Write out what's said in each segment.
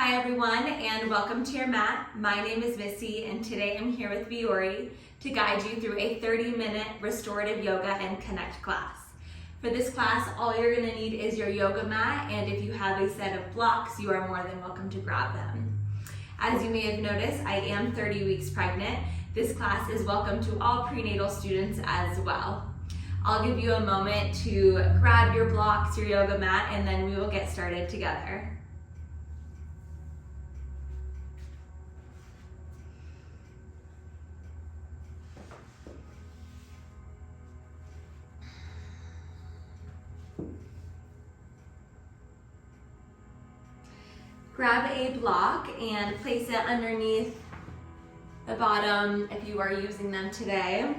Hi everyone, and welcome to your mat. My name is Missy, and today I'm here with Viori to guide you through a 30-minute restorative yoga and connect class. For this class, all you're going to need is your yoga mat, and if you have a set of blocks, you are more than welcome to grab them. As you may have noticed, I am 30 weeks pregnant. This class is welcome to all prenatal students as well. I'll give you a moment to grab your blocks, your yoga mat, and then we will get started together. Grab a block and place it underneath the bottom if you are using them today.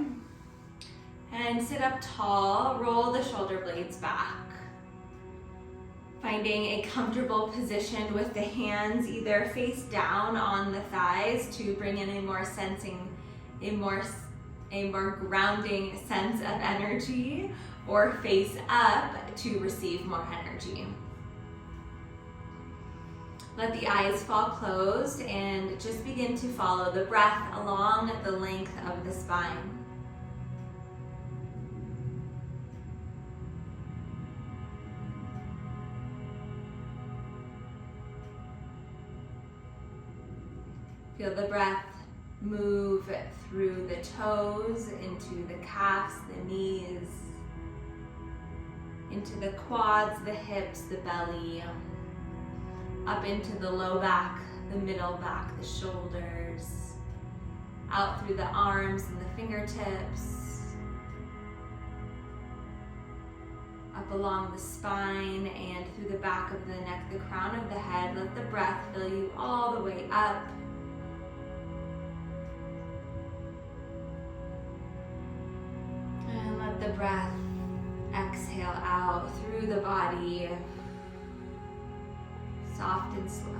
And sit up tall, roll the shoulder blades back. Finding a comfortable position with the hands either face down on the thighs to bring in a more grounding sense of energy, or face up to receive more energy. Let the eyes fall closed and just begin to follow the breath along the length of the spine. Feel the breath move through the toes, into the calves, the knees, into the quads, the hips, the belly, up into the low back, the middle back, the shoulders, out through the arms and the fingertips, up along the spine and through the back of the neck, the crown of the head. Let the breath fill you all the way up. And let the breath exhale out through the body, soft and slow.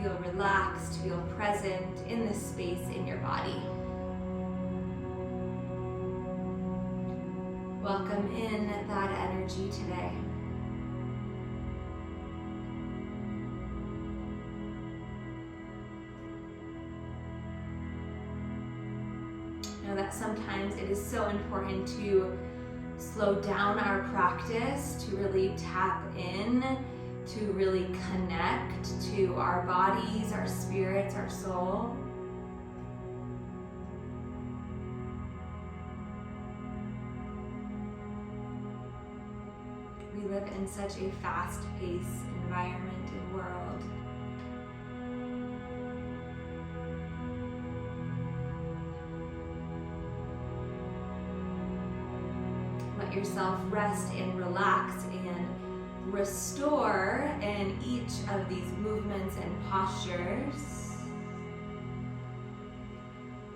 Feel relaxed, feel present in this space in your body. Welcome in that energy today. Know that sometimes it is so important to slow down our practice, to really tap in, to really connect to our bodies, our spirits, our soul. We live in such a fast-paced environment and world. Let yourself rest and relax and restore in each of these movements and postures.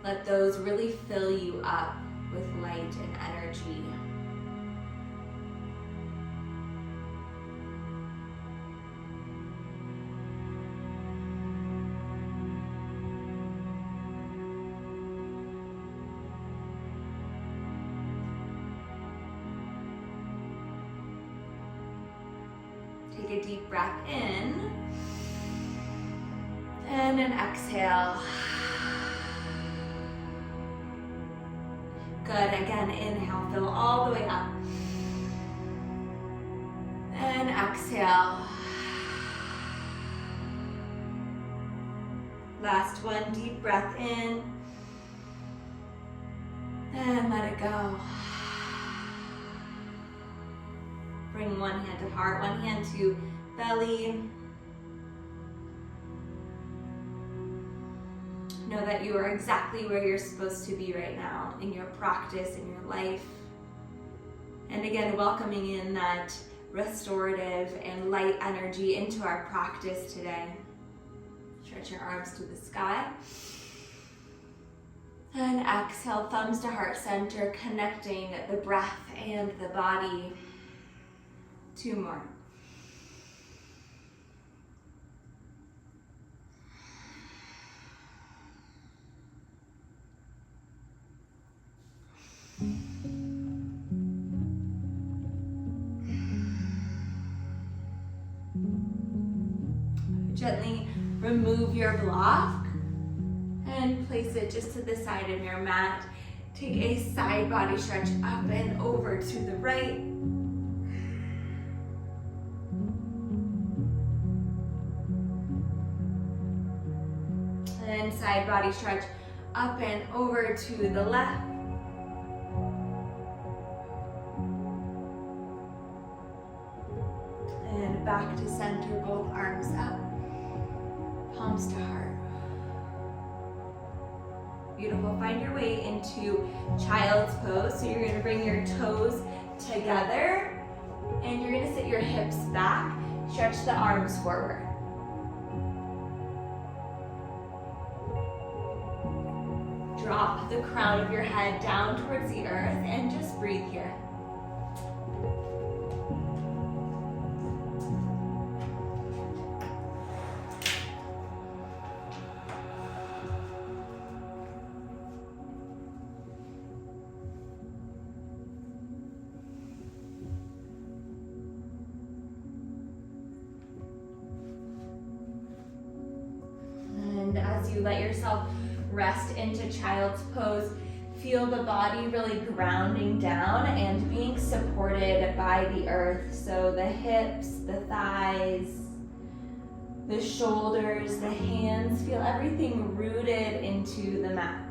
Let those really fill you up with light and energy. Take a deep breath in and an exhale. Good. Again, inhale, fill all the way up. And exhale. Last one, deep breath in and let it go. Bring one hand to heart, one hand to belly. Know that you are exactly where you're supposed to be right now in your practice, in your life. And again, welcoming in that restorative and light energy into our practice today. Stretch your arms to the sky. And exhale, thumbs to heart center, connecting the breath and the body. 2 more. gently remove your block and place it just to the side of your mat. Take a side body stretch up and over to the right. And side body stretch up and over to the left. And back to center, both arms up, palms to heart. Beautiful, find your way into child's pose. So you're gonna bring your toes together and you're gonna sit your hips back, stretch the arms forward. Drop the crown of your head down towards the earth and just breathe here. And as you let yourself rest into child's pose, feel the body really grounding down and being supported by the earth. So the hips, the thighs, the shoulders, the hands, feel everything rooted into the mat.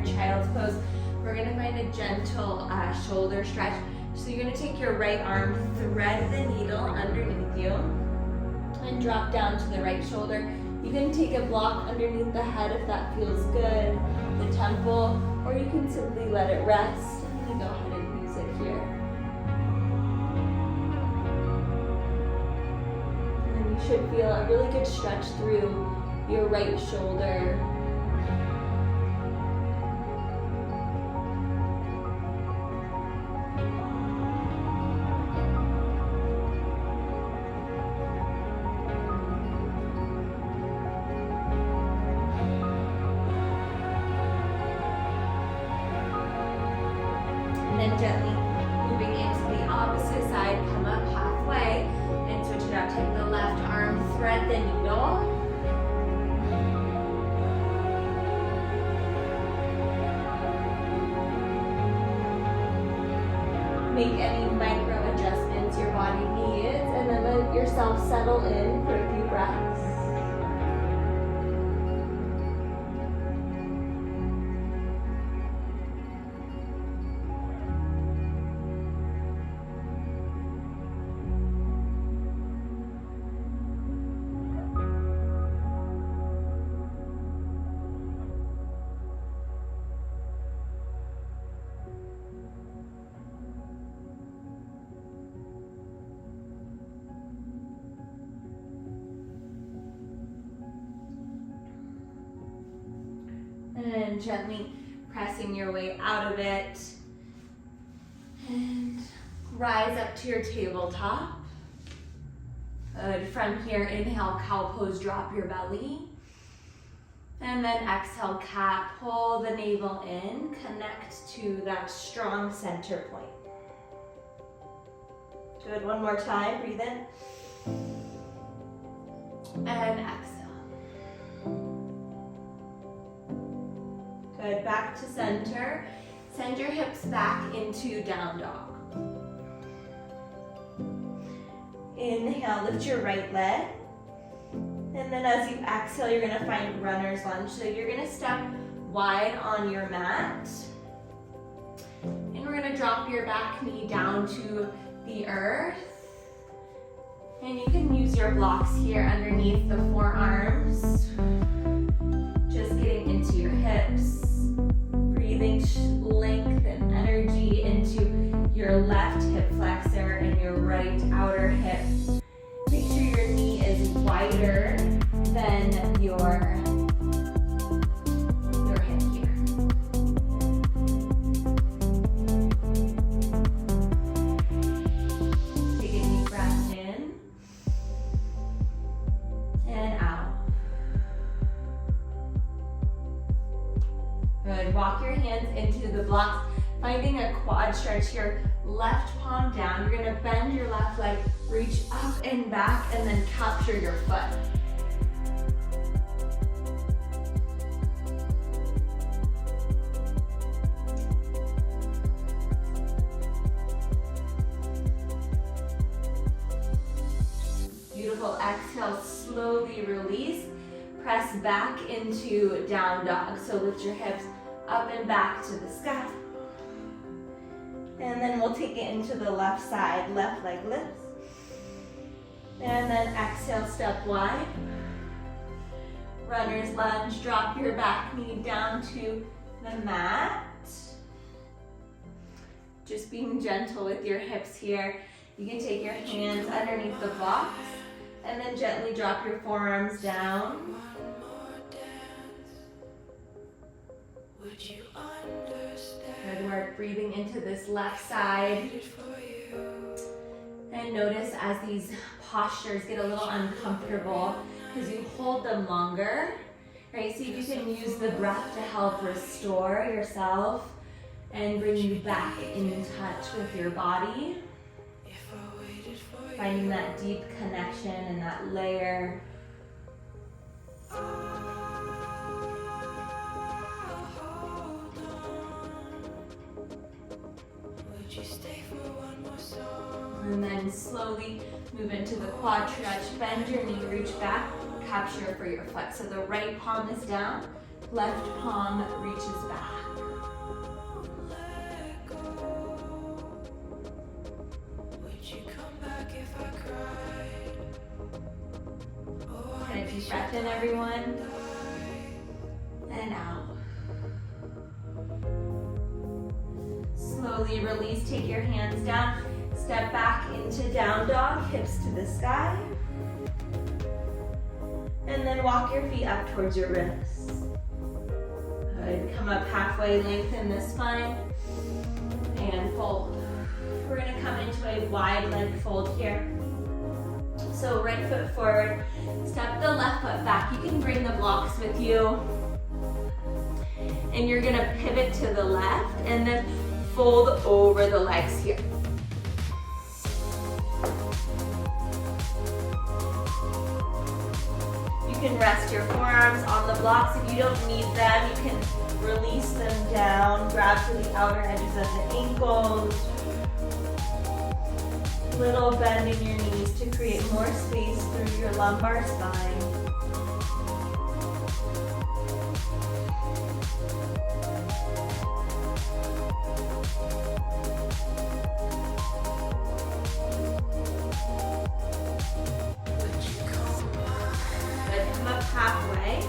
Child's pose, we're going to find a gentle shoulder stretch. So you're going to take your right arm, thread the needle underneath you, and drop down to the right shoulder. You can take a block underneath the head if that feels good, the temple, or you can simply let it rest. I'm going to go ahead and use it here. And you should feel a really good stretch through your right shoulder. And then gently moving into the opposite side, come up halfway and switch it out. Take the left arm, thread the needle. Make any micro adjustments your body needs, and then let yourself settle in for a few breaths. And gently pressing your way out of it. And rise up to your tabletop. Good. From here, inhale, cow pose, drop your belly. And then exhale, cat, pull the navel in, connect to that strong center point. Good, one more time, breathe in. And exhale. Good, back to center. Send your hips back into down dog. Inhale, lift your right leg. And then as you exhale, you're gonna find runner's lunge. So you're gonna step wide on your mat. And we're gonna drop your back knee down to the earth. And you can use your blocks here underneath the forearms. Just getting into your hips. Breathing length and energy into your left hip flexor and your right outer hip. Make sure your knee is wider than your hip here. Finding a quad stretch here, left palm down. You're gonna bend your left leg, reach up and back, and then capture your foot. Beautiful, exhale, slowly release. Press back into down dog. So lift your hips up and back to the sky. And then we'll take it into the left side, left leg lifts. And then exhale, step wide. Runner's lunge, drop your back knee down to the mat. Just being gentle with your hips here. You can take your hands underneath the blocks and then gently drop your forearms down. Good work, breathing into this left side. And notice as these postures get a little uncomfortable because you hold them longer, right? See if you can use the breath to help restore yourself and bring you back in touch with your body. Finding that deep connection and that layer. And then slowly move into the quad stretch. Bend your knee, reach back, capture for your foot. So the right palm is down, left palm reaches back. Take a deep breath in, everyone. And out. Slowly release, take your hands down. Step back into down dog, hips to the sky. And then walk your feet up towards your wrists. Good, come up halfway, lengthen the spine, and fold. We're gonna come into a wide leg fold here. So right foot forward, step the left foot back. You can bring the blocks with you. And you're gonna pivot to the left and then fold over the legs here. You can rest your forearms on the blocks. If you don't need them, you can release them down. Grab to the outer edges of the ankles. Little bend in your knees to create more space through your lumbar spine. Halfway,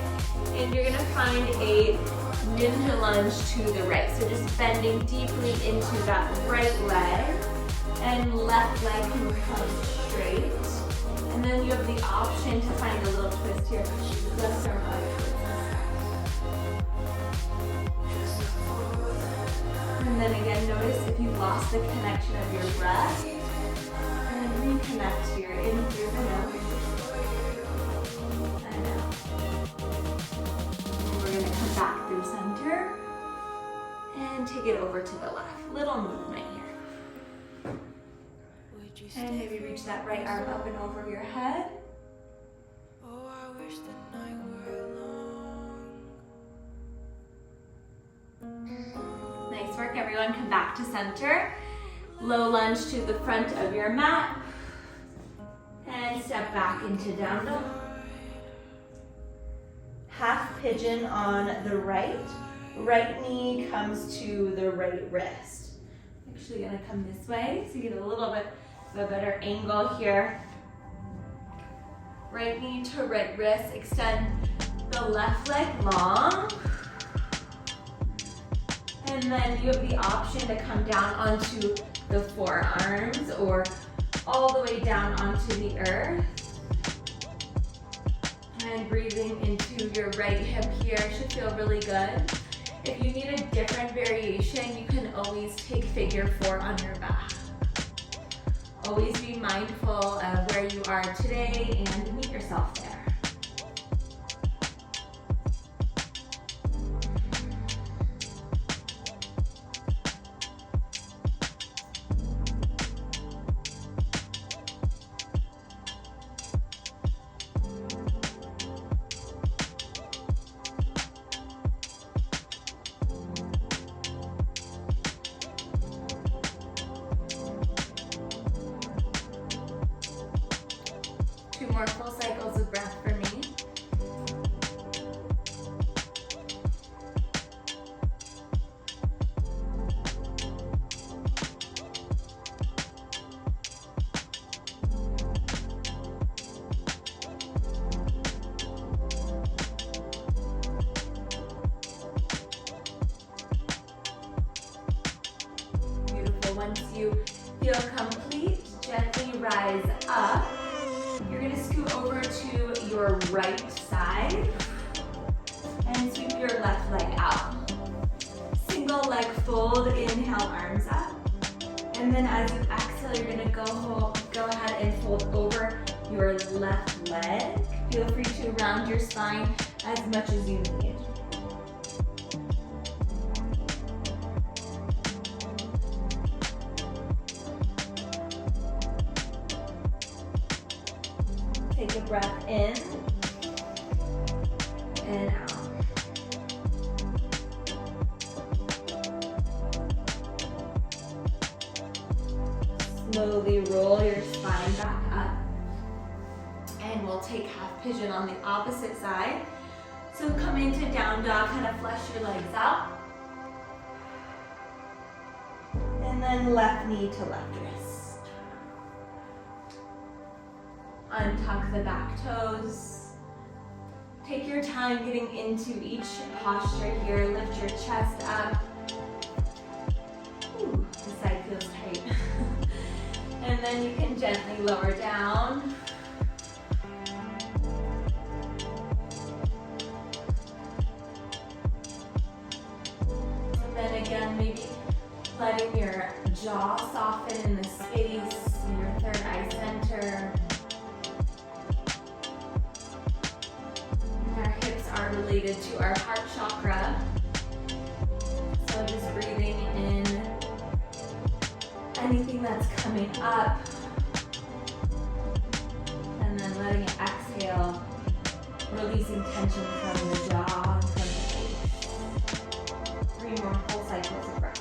and you're gonna find a ninja lunge to the right. So just bending deeply into that right leg, and left leg can come straight. And then you have the option to find a little twist here. Left arm up. And then again, notice if you've lost the connection of your breath, and reconnect here in through the nose. Back through center and take it over to the left. Little movement here. And maybe reach that right arm up and over your head. Oh, I wish the night were long. Nice work, everyone. Come back to center. Low lunge to the front of your mat. And step back into down dog. Half pigeon on the right. Right knee comes to the right wrist. Actually gonna come this way so you get a little bit of a better angle here. Right knee to right wrist. Extend the left leg long. And then you have the option to come down onto the forearms or all the way down onto the earth. And breathing into your right hip here should feel really good. If you need a different variation, you can always take figure 4 on your back. Always be mindful of where you are today and meet yourself there. more full cycles of breath for me. Once you feel complete, gently rise up. You're going to scoot over to your right side and sweep your left leg out. Single leg fold, inhale, arms up. And then as you exhale, you're going to go ahead and fold over your left leg. Feel free to round your spine as much as you need. Take a breath in and out. Slowly roll your spine back up. And we'll take half pigeon on the opposite side. So come into down dog, kind of flesh your legs out. And then left knee to left wrist. Untuck the back toes. Take your time getting into each posture here. Lift your chest up. Ooh, this side feels tight. And then you can gently lower down. And then again, maybe letting your jaw soften in the space, in your third eye center. Our hips are related to our heart chakra. So just breathing in anything that's coming up. And then letting it exhale, releasing tension from the jaw and from the face. 3 more full cycles of breath.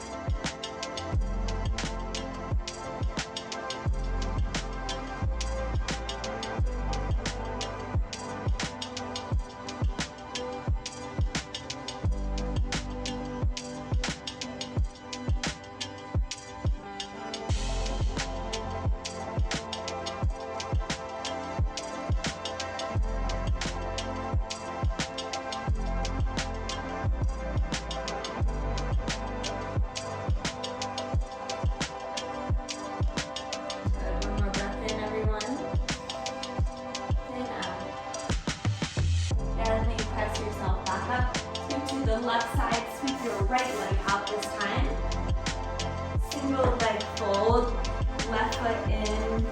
Left side, sweep your right leg out this time. Single leg fold, left foot in.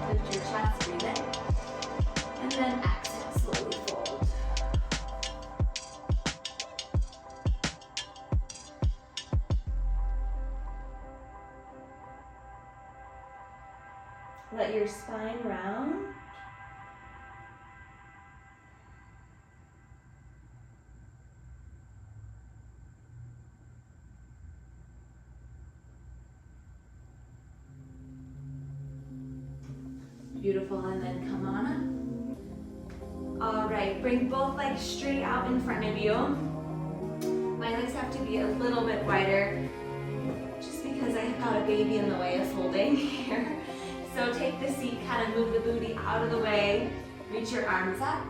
Lift your chest, breathe in. And then exhale, slowly fold. Let your spine round. Beautiful, and then come on up. All right, bring both legs straight out in front of you. My legs have to be a little bit wider, just because I've got a baby in the way of folding here. So take the seat, kind of move the booty out of the way, reach your arms up,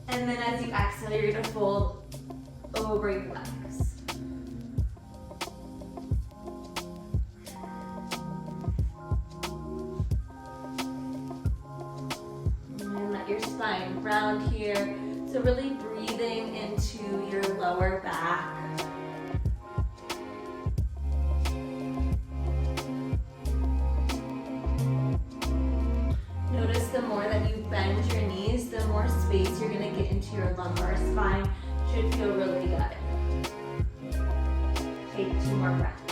and then as you exhale, you're gonna fold over your legs. Your spine round here, so really breathing into your lower back. Notice the more that you bend your knees, the more space you're going to get into your lumbar spine. Should feel really good. Take 2 more breaths.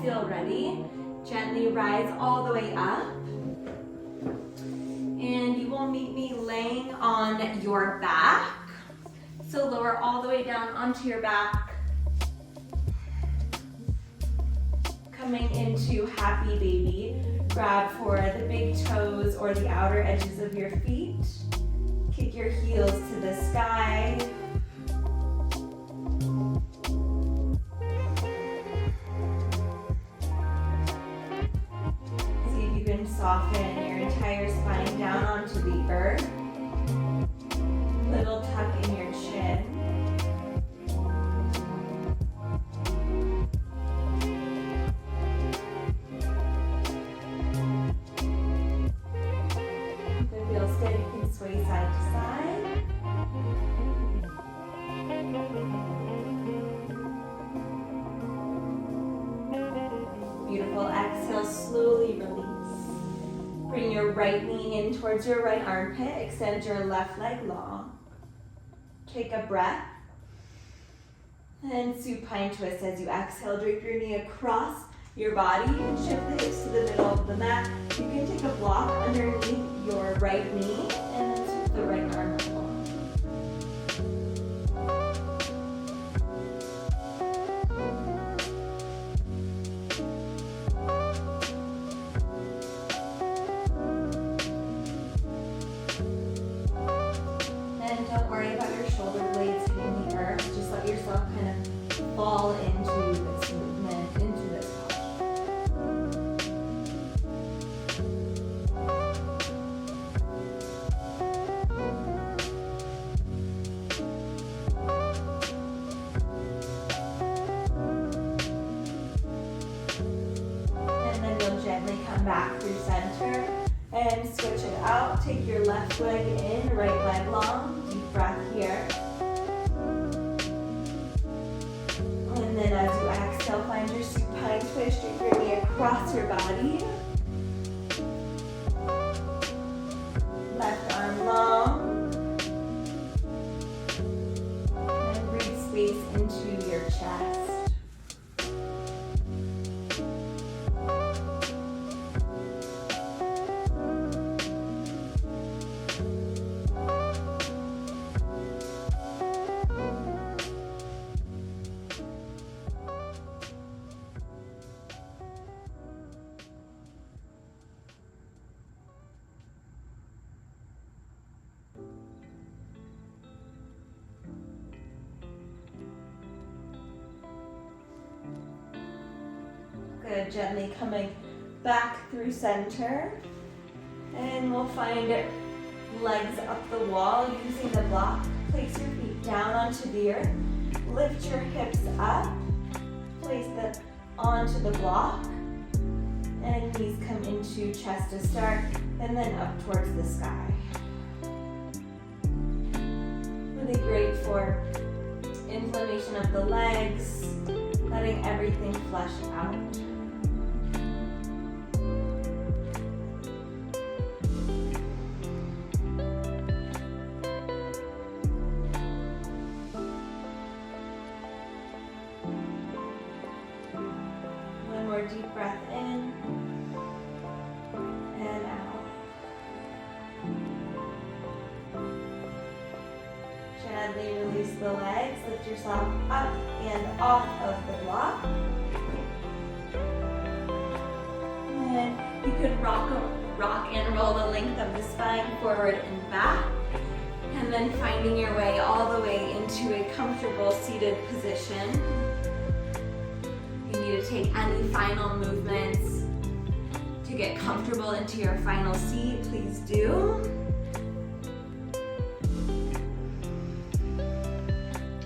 Feel ready, gently rise all the way up. And you will meet me laying on your back. So lower all the way down onto your back. Coming into happy baby. Grab for the big toes or the outer edges of your feet. Kick your heels to the sky. See if you can soften your entire spine down onto the earth. Little tuck in your chin. If it feels good, you can sway side to side. Beautiful. Exhale, slowly release. Bring your right knee in towards your right armpit. Extend your left leg long. Take a breath. And supine twist as you exhale. Drape your knee across your body. Shift the hips to the middle of the mat. You can take a block underneath your right knee and then sweep the right arm up long. And don't worry about your shoulder blades hitting the earth. Just let yourself kind of fall into this movement, into this posture. And then you'll gently come back through center and switch it out. Take your left leg in, right leg long. Deep breath here. And then as you exhale, find your supine twist. Drape your knee across your body. Left arm long. And breathe space into your chest. Good, gently coming back through center. And we'll find legs up the wall using the block. Place your feet down onto the earth. Lift your hips up. Place them onto the block. And knees come into chest to start, and then up towards the sky. Really great for inflammation of the legs, letting everything flush out. One more deep breath in and out. Gently release the legs, lift yourself up and off of the block. And you could rock and roll the length of the spine forward and back. And then finding your way all the way into a comfortable seated position. You need to take any final movements to get comfortable into your final seat. Please do.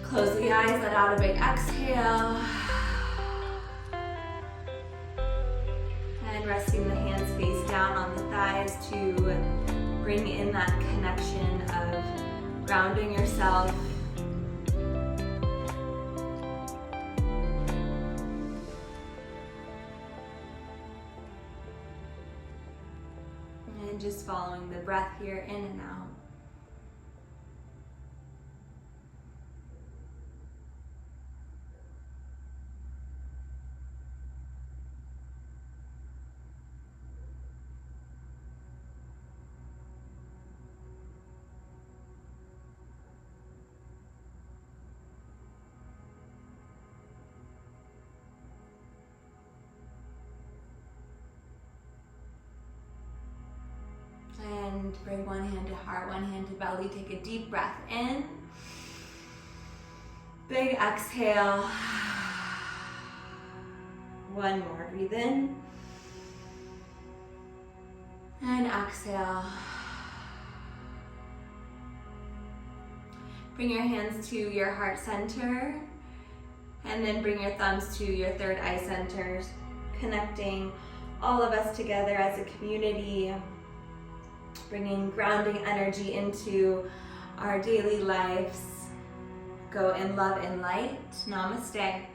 Close the eyes, let out a big exhale. And resting the hands face down on the thighs to bring in that connection of grounding yourself. And just following the breath here in and out. one hand to heart, one hand to belly. Take a deep breath in. Big exhale. One more, breathe in. And exhale. Bring your hands to your heart center. And then bring your thumbs to your third eye centers, connecting all of us together as a community, bringing grounding energy into our daily lives. Go in love and light. Namaste.